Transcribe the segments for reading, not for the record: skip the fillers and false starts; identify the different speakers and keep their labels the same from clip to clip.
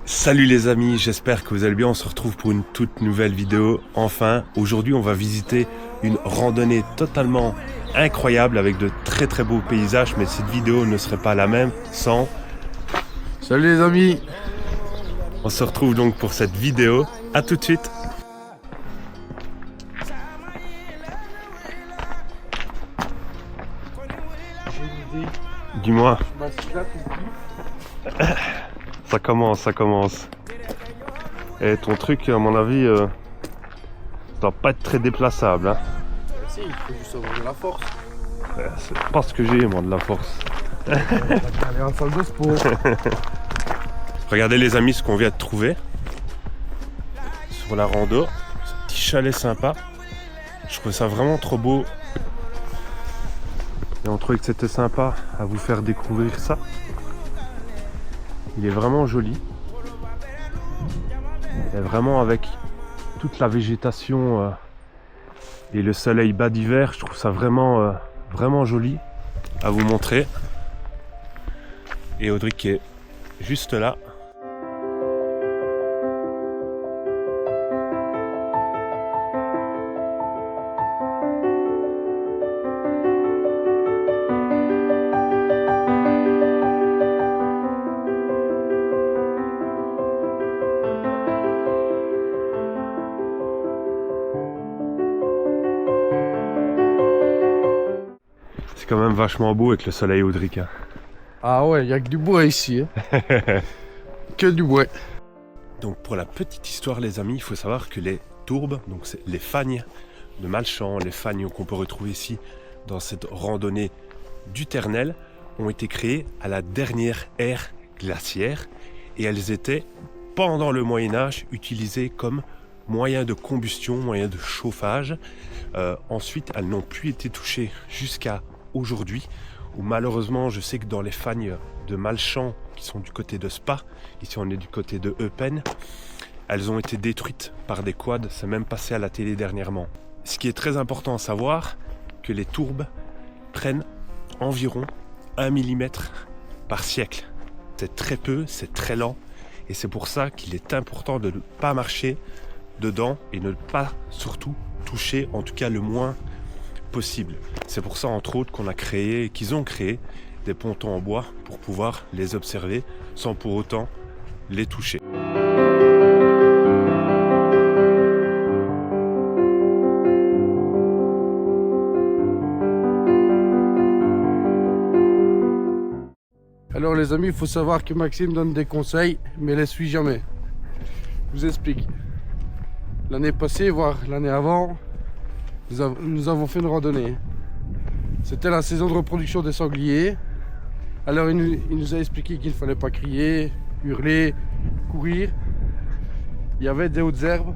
Speaker 1: Salut les amis, j'espère que vous allez bien, on se retrouve pour une toute nouvelle vidéo. Enfin, aujourd'hui on va visiter une randonnée totalement incroyable avec de très très beaux paysages, mais cette vidéo ne serait pas la même sans...
Speaker 2: Salut les amis.
Speaker 1: On se retrouve donc pour cette vidéo, à tout de suite. Dis-moi. Ça commence. Et ton truc, à mon avis, ça doit pas être très déplaçable. Hein.
Speaker 2: Si, il faut juste avoir de la force.
Speaker 1: C'est pas ce que j'ai, moi, de la force.
Speaker 2: Allez en salle de sport.
Speaker 1: Regardez les amis ce qu'on vient de trouver sur la rando. Ce petit chalet sympa. Je trouve ça vraiment trop beau. Et on trouvait que c'était sympa à vous faire découvrir ça. Il est vraiment joli. Et vraiment avec toute la végétation et le soleil bas d'hiver, je trouve ça vraiment, vraiment joli à vous montrer. Et Audric qui est juste là. C'est quand même vachement beau avec le soleil, Audric. Hein.
Speaker 2: Ah ouais, il n'y a que du bois ici. Hein. Que du bois.
Speaker 1: Donc pour la petite histoire les amis, il faut savoir que les tourbes, donc c'est les fagnes de Malchamps, les fagnes qu'on peut retrouver ici dans cette randonnée du Ternel, ont été créées à la dernière ère glaciaire et elles étaient pendant le Moyen-Âge utilisées comme moyen de combustion, moyen de chauffage. Ensuite, elles n'ont plus été touchées jusqu'à aujourd'hui, où malheureusement, je sais que dans les fagnes de Malchamps, qui sont du côté de Spa, ici on est du côté de Eupen, elles ont été détruites par des quads, c'est même passé à la télé dernièrement. Ce qui est très important à savoir, que les tourbes prennent environ 1 mm par siècle. C'est très peu, c'est très lent, et c'est pour ça qu'il est important de ne pas marcher dedans et ne pas surtout toucher, en tout cas le moins possible. C'est pour ça entre autres qu'ils ont créé des pontons en bois pour pouvoir les observer sans pour autant les toucher.
Speaker 2: Alors les amis, il faut savoir que Maxime donne des conseils, mais les suit jamais. Je vous explique. L'année passée, voire l'année avant, nous avons fait une randonnée. C'était la saison de reproduction des sangliers. Alors il nous a expliqué qu'il ne fallait pas crier, hurler, courir. Il y avait des hautes herbes.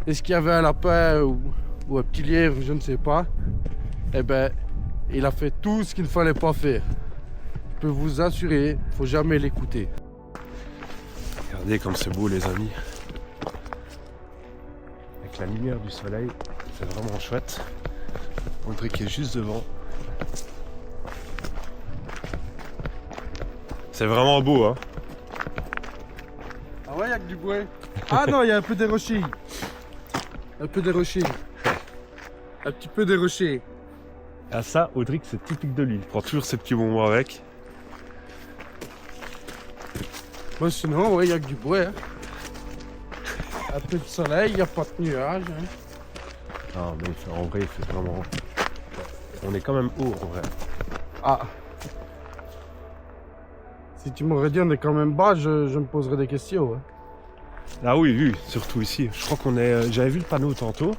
Speaker 2: Est-ce qu'il y avait un lapin ou un petit lièvre, je ne sais pas. Eh ben, il a fait tout ce qu'il ne fallait pas faire. Je peux vous assurer, il ne faut jamais l'écouter.
Speaker 1: Regardez comme c'est beau les amis. Avec la lumière du soleil, c'est vraiment chouette. Audric est juste devant. C'est vraiment beau, hein.
Speaker 2: Ah ouais, il y a que du bois. Ah non, il y a un peu des rochers. Un peu des rochers. Un petit peu des rochers.
Speaker 1: Ah ça, Audric, c'est typique de lui. Il prend toujours ses petits moments avec.
Speaker 2: Moi sinon, ouais, il y a que du bois. Hein. Un peu de soleil, il n'y a pas de nuages. Hein.
Speaker 1: Ah mais en vrai, il fait vraiment... On est quand même haut en vrai.
Speaker 2: Ah. Si tu m'aurais dit on est quand même bas, je me poserais des questions. Hein.
Speaker 1: Ah oui, surtout ici. Je crois qu'on est... J'avais vu le panneau tantôt.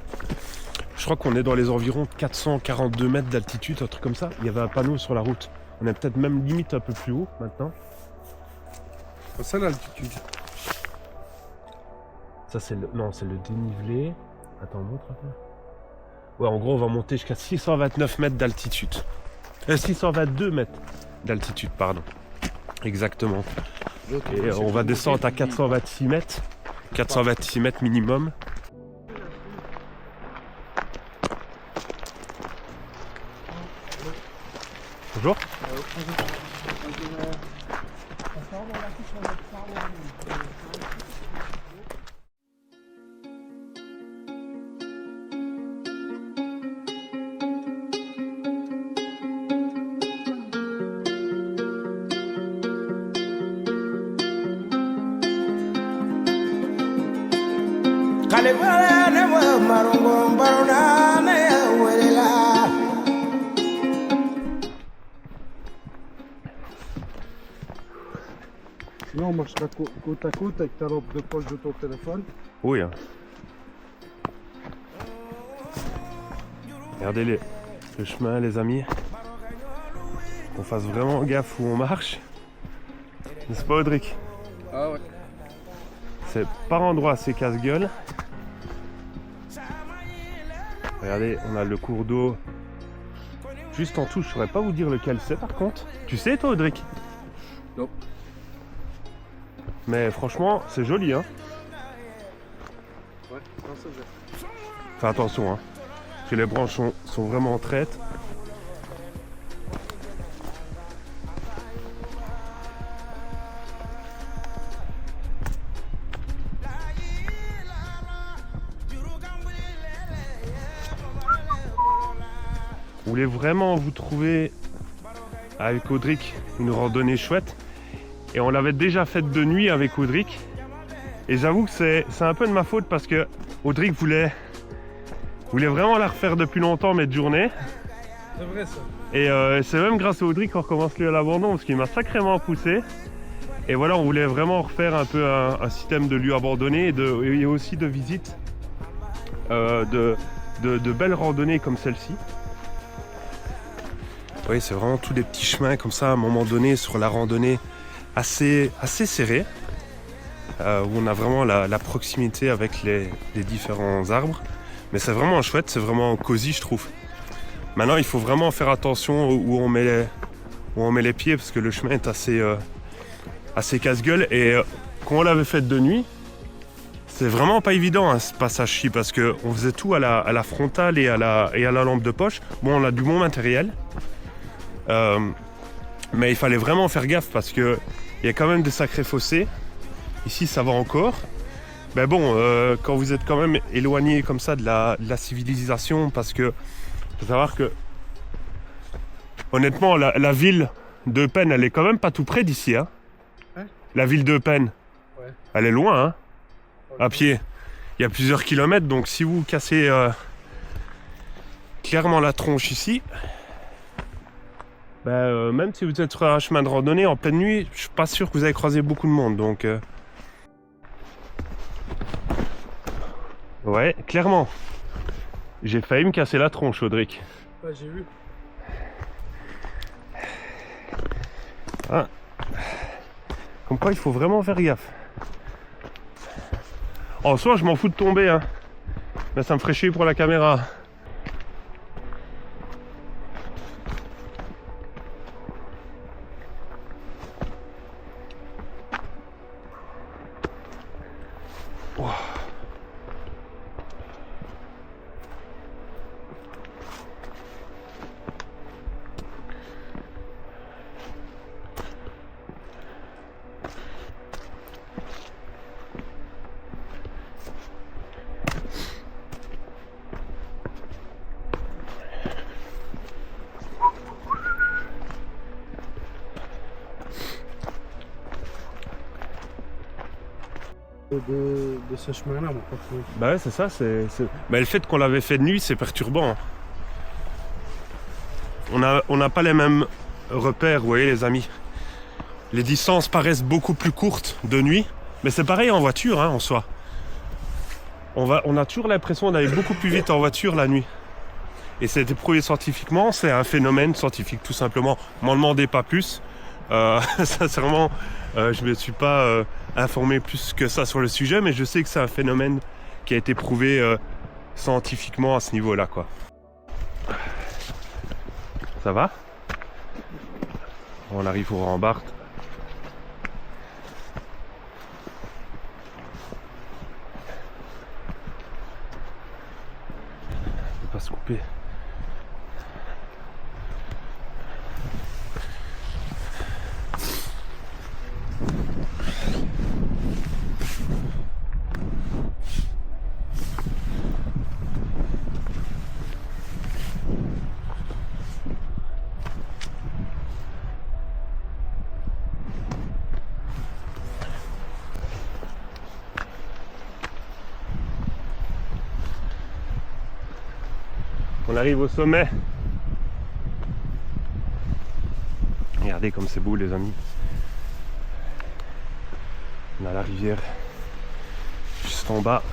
Speaker 1: Je crois qu'on est dans les environs 442 mètres d'altitude, un truc comme ça. Il y avait un panneau sur la route. On est peut-être même limite un peu plus haut maintenant.
Speaker 2: C'est ça l'altitude.
Speaker 1: Ça c'est le... Non, c'est le dénivelé. Attends, montre un peu. Ouais, en gros, on va monter jusqu'à 629 mètres d'altitude. 622 mètres d'altitude, pardon. Exactement. Et on va descendre à 426 mètres. 426 mètres minimum. Bonjour.
Speaker 2: Sinon, on marchera côte à côte avec ta lampe de poche de ton téléphone.
Speaker 1: Oui. Hein. Regardez le chemin, les amis. Qu'on fasse vraiment gaffe où on marche. N'est-ce pas, Audric?
Speaker 2: Ah ouais.
Speaker 1: C'est par endroits assez casse-gueule. Regardez, on a le cours d'eau juste en dessous. Je saurais pas vous dire lequel c'est par contre. Tu sais, toi, Audric?
Speaker 2: Non.
Speaker 1: Mais franchement, c'est joli, hein.
Speaker 2: Ouais, non, c'est vrai.
Speaker 1: Fais attention, hein. Parce que les branches sont vraiment en traite. Vous voulez vraiment vous trouver avec Audric une randonnée chouette? Et on l'avait déjà faite de nuit avec Audric. Et j'avoue que c'est un peu de ma faute parce que Audric voulait vraiment la refaire depuis longtemps, mais de journée.
Speaker 2: C'est vrai ça.
Speaker 1: Et c'est même grâce à Audric qu'on recommence lui à l'abandon parce qu'il m'a sacrément poussé. Et voilà, on voulait vraiment refaire un peu un système de lieux abandonnés et aussi de visites de belles randonnées comme celle-ci. Oui, c'est vraiment tous des petits chemins comme ça à un moment donné sur la randonnée assez serré, où on a vraiment la proximité avec les différents arbres. Mais c'est vraiment chouette, c'est vraiment cosy, je trouve. Maintenant, il faut vraiment faire attention où on met les pieds parce que le chemin est assez casse-gueule. Et quand on l'avait fait de nuit, c'est vraiment pas évident hein, ce passage-ci parce qu'on faisait tout à la frontale et à la lampe de poche. Bon, on a du bon matériel. Mais il fallait vraiment faire gaffe parce qu'il y a quand même des sacrés fossés. Ici, ça va encore. Mais bon, quand vous êtes quand même éloigné comme ça de la civilisation, parce que faut savoir que honnêtement, la ville d'Eupen, elle est quand même pas tout près d'ici. Hein.
Speaker 2: Hein?
Speaker 1: La ville d'Eupen,
Speaker 2: ouais.
Speaker 1: Elle est loin, hein, à pied. Il y a plusieurs kilomètres, donc si vous cassez clairement la tronche ici, même si vous êtes sur un chemin de randonnée en pleine nuit, je suis pas sûr que vous allez croiser beaucoup de monde. Donc, ouais, clairement. J'ai failli me casser la tronche, Audric.
Speaker 2: Ouais, j'ai vu.
Speaker 1: Ah. Comme quoi, il faut vraiment faire gaffe. En soi, je m'en fous de tomber, hein. Mais ça me ferait chier pour la caméra.
Speaker 2: De ce chemin-là, mon pote.
Speaker 1: Bah ouais, c'est ça. Mais le fait qu'on l'avait fait de nuit, c'est perturbant. On n'a pas les mêmes repères, vous voyez, les amis. Les distances paraissent beaucoup plus courtes de nuit, mais c'est pareil en voiture, hein, en soi. On a toujours l'impression d'aller beaucoup plus vite en voiture la nuit. Et ça a été prouvé scientifiquement, c'est un phénomène scientifique tout simplement. M'en demandez pas plus. Sincèrement, je me suis pas informé plus que ça sur le sujet, mais je sais que c'est un phénomène qui a été prouvé scientifiquement à ce niveau-là, quoi. Ça va? On arrive au Rambart. On peut pas se couper. On arrive au sommet. Regardez comme c'est beau les amis. On a la rivière juste en bas.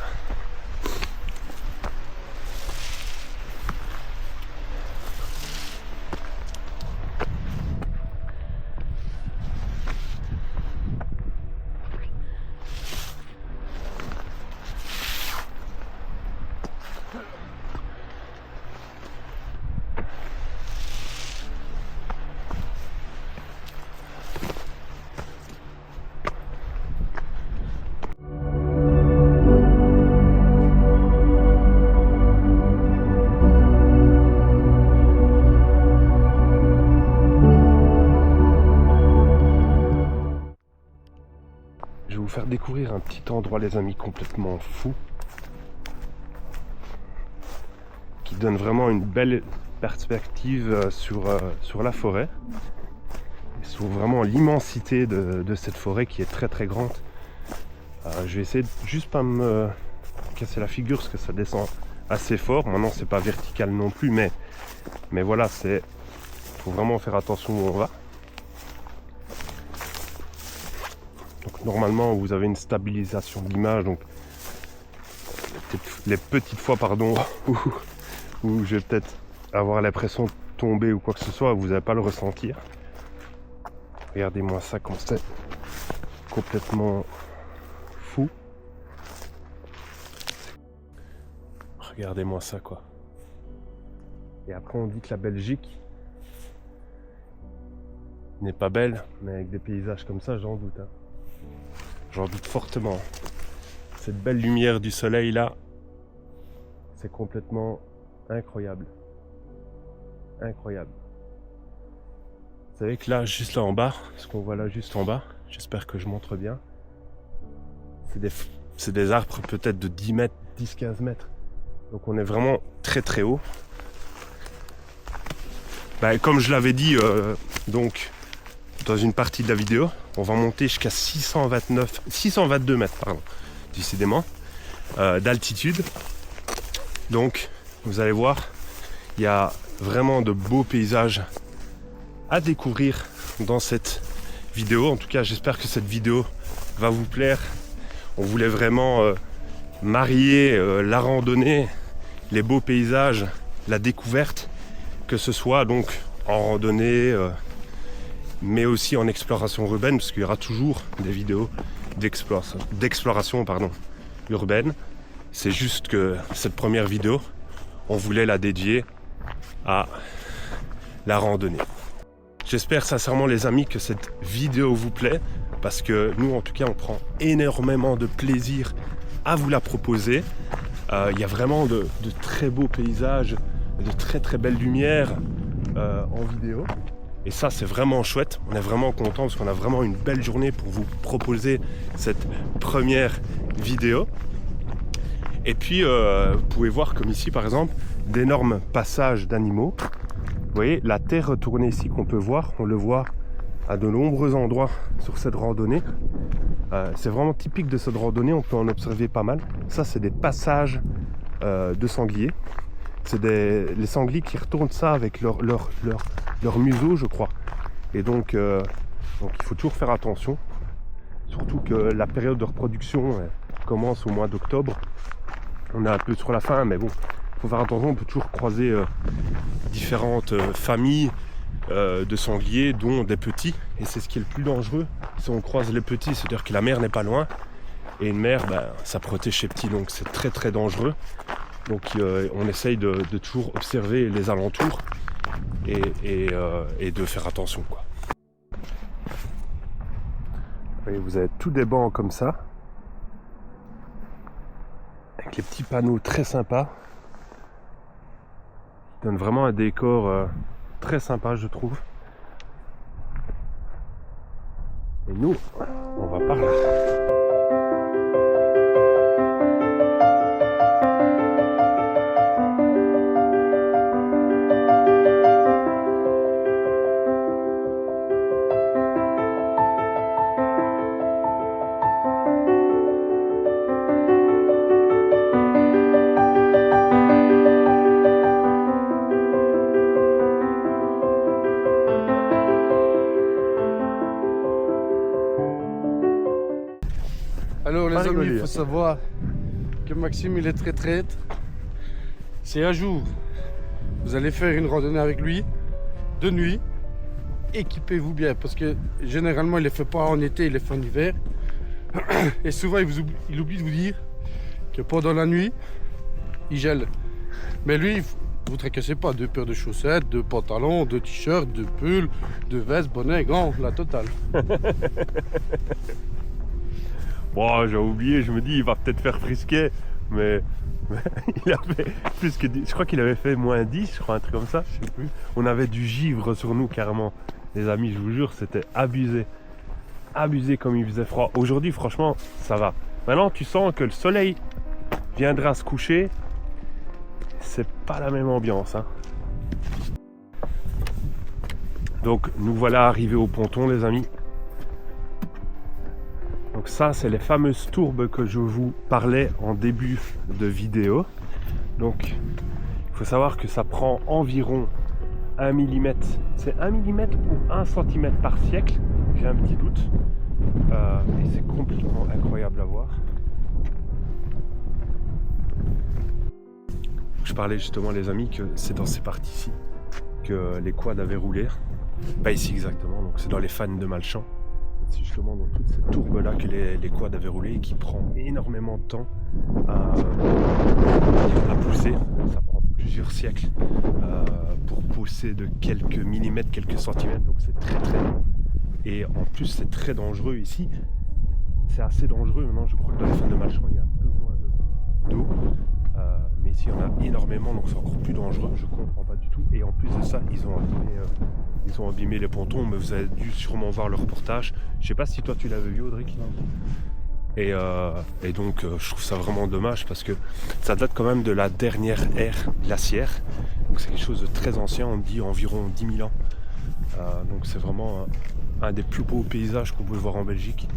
Speaker 1: Je vais vous faire découvrir un petit endroit les amis complètement fou qui donne vraiment une belle perspective sur la forêt et sur vraiment l'immensité de cette forêt qui est très très grande. Je vais essayer de juste pas me casser la figure parce que ça descend assez fort. Maintenant c'est pas vertical non plus mais voilà, faut vraiment faire attention où on va. Donc normalement vous avez une stabilisation d'image, donc les petites fois où je vais peut-être avoir l'impression de tomber ou quoi que ce soit, vous n'allez pas le ressentir. Regardez-moi ça comme c'est complètement fou. Regardez-moi ça quoi. Et après on dit que la Belgique n'est pas belle, mais avec des paysages comme ça j'en doute. J'en doute fortement. Cette belle lumière du soleil là, c'est complètement incroyable. Incroyable. Vous savez que là, juste là en bas, ce qu'on voit là juste en bas, j'espère que je montre bien, c'est des arbres peut-être de 10 mètres, 10-15 mètres. Donc on est vraiment très très haut. Comme je l'avais dit donc dans une partie de la vidéo, on va monter jusqu'à 622 mètres, décidément, d'altitude. Donc vous allez voir, il y a vraiment de beaux paysages à découvrir dans cette vidéo. En tout cas j'espère que cette vidéo va vous plaire. On voulait vraiment marier la randonnée, les beaux paysages, la découverte, que ce soit donc en randonnée mais aussi en exploration urbaine, parce qu'il y aura toujours des vidéos d'exploration urbaine. C'est juste que cette première vidéo, on voulait la dédier à la randonnée. J'espère sincèrement les amis que cette vidéo vous plaît, parce que nous en tout cas on prend énormément de plaisir à vous la proposer. Il y a vraiment de très beaux paysages, de très très belles lumières en vidéo. Et ça c'est vraiment chouette, on est vraiment content parce qu'on a vraiment une belle journée pour vous proposer cette première vidéo. Et puis vous pouvez voir comme ici par exemple d'énormes passages d'animaux. Vous voyez la terre retournée ici qu'on peut voir, on le voit à de nombreux endroits sur cette randonnée. C'est vraiment typique de cette randonnée, on peut en observer pas mal. Ça c'est des passages de sangliers. C'est les sangliers qui retournent ça avec leur museau je crois. Et donc il faut toujours faire attention. Surtout que la période de reproduction commence au mois d'octobre. On est un peu sur la fin mais bon, il faut faire attention, on peut toujours croiser différentes familles de sangliers dont des petits. Et c'est ce qui est le plus dangereux. Si on croise les petits, c'est-à-dire que la mère n'est pas loin. Et une mère, ça protège ses petits, donc c'est très très dangereux. Donc on essaye de toujours observer les alentours et de faire attention quoi. Et vous avez tous des bancs comme ça, avec les petits panneaux très sympas, qui donnent vraiment un décor très sympa je trouve. Et nous, on va par là.
Speaker 2: amis, il
Speaker 1: rigoler.
Speaker 2: faut savoir que Maxime, il est très traître. C'est un jour, vous allez faire une randonnée avec lui, de nuit, équipez-vous bien, parce que généralement, il ne les fait pas en été, il les fait en hiver. Et souvent, il oublie de vous dire que pendant la nuit, il gèle. Mais lui, vous ne tracassez pas, 2 paires de chaussettes, 2 pantalons, 2 t-shirts, 2 pulls, 2 vestes, bonnet, gants, la totale.
Speaker 1: Bon, j'ai oublié, je me dis, il va peut-être faire frisquet, mais il a fait plus que 10. Je crois qu'il avait fait moins 10, je crois, un truc comme ça, je sais plus. On avait du givre sur nous, carrément. Les amis, je vous jure, c'était abusé. Abusé comme il faisait froid. Aujourd'hui, franchement, ça va. Maintenant, tu sens que le soleil viendra se coucher. C'est pas la même ambiance, hein. Donc, nous voilà arrivés au ponton, les amis. Donc ça, c'est les fameuses tourbes que je vous parlais en début de vidéo. Donc, il faut savoir que ça prend environ 1 mm. C'est 1 mm ou 1 cm par siècle. J'ai un petit doute. Et c'est complètement incroyable à voir. Je parlais justement, les amis, que c'est dans ces parties-ci que les quads avaient roulé. Pas ici exactement, donc c'est dans les fans de Malchamps. C'est justement dans toutes ces tourbes là que les quads avaient roulé et qui prend énormément de temps à pousser. Ça prend plusieurs siècles pour pousser de quelques millimètres, quelques centimètres, donc c'est très très long. Et en plus c'est très dangereux ici. C'est assez dangereux maintenant, je crois que dans les fans de Malchamps il y a un peu moins d'eau. Mais ici il y en a énormément, donc c'est encore plus dangereux, je comprends pas du tout. Et en plus de ça, ils ont abîmé les pontons, mais vous avez dû sûrement voir le reportage. Je sais pas si toi tu l'avais vu, Audric. Et donc je trouve ça vraiment dommage parce que ça date quand même de la dernière ère glaciaire. Donc c'est quelque chose de très ancien, on dit environ 10 000 ans. Donc c'est vraiment un des plus beaux paysages qu'on peut voir en Belgique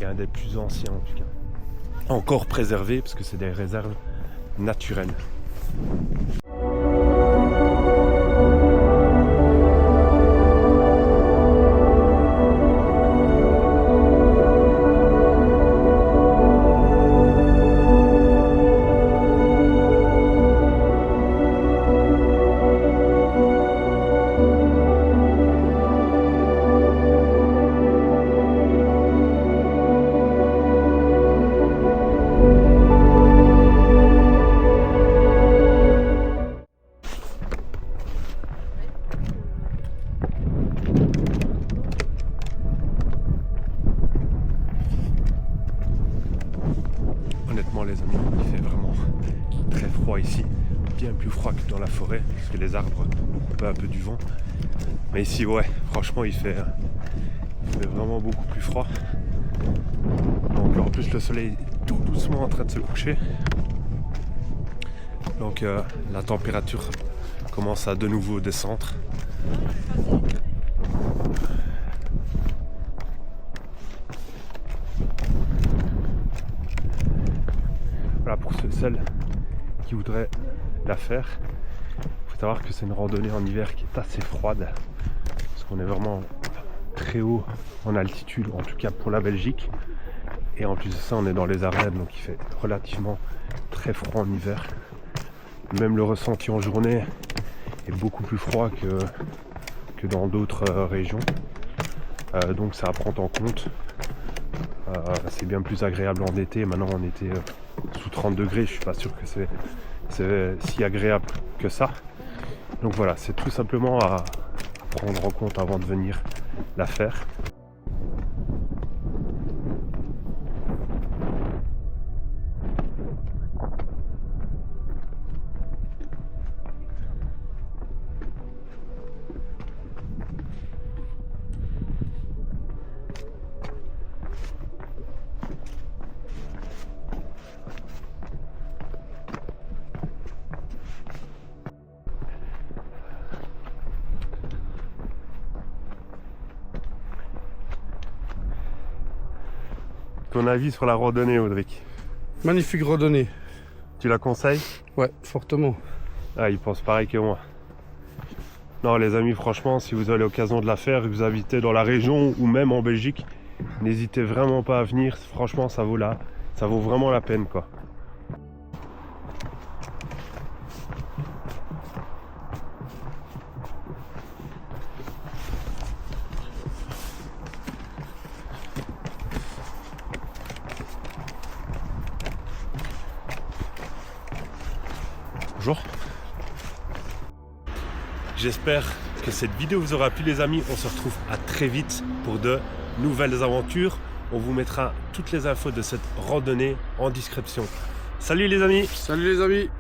Speaker 1: et un des plus anciens en tout cas. Encore préservé parce que c'est des réserves naturelles. Honnêtement les amis, il fait vraiment très froid ici, bien plus froid que dans la forêt, parce que les arbres coupent un peu du vent. Mais ici ouais, franchement il fait vraiment beaucoup plus froid. Donc en plus le soleil est tout doucement en train de se coucher. Donc la température commence à de nouveau descendre. Voilà, pour celles qui voudraient la faire, il faut savoir que c'est une randonnée en hiver qui est assez froide, parce qu'on est vraiment très haut en altitude, en tout cas pour la Belgique. Et en plus de ça, on est dans les Ardennes, donc il fait relativement très froid en hiver. Même le ressenti en journée est beaucoup plus froid que dans d'autres régions. Donc ça à prendre en compte. C'est bien plus agréable en été. Maintenant en été sous 30 degrés, je suis pas sûr que c'est si agréable que ça. Donc voilà, c'est tout simplement à prendre en compte avant de venir la faire. Ton avis sur la randonnée, Audric?
Speaker 2: Magnifique randonnée.
Speaker 1: Tu la conseilles?
Speaker 2: Ouais, fortement.
Speaker 1: Ah, il pense pareil que moi. Non, les amis, franchement, si vous avez l'occasion de la faire, que vous habitez dans la région ou même en Belgique, n'hésitez vraiment pas à venir. Franchement, ça vaut la Ça vaut vraiment la peine quoi. Bonjour. J'espère que cette vidéo vous aura plu les amis. On se retrouve à très vite pour de nouvelles aventures. On vous mettra toutes les infos de cette randonnée en description. Salut les amis.
Speaker 2: Salut les amis.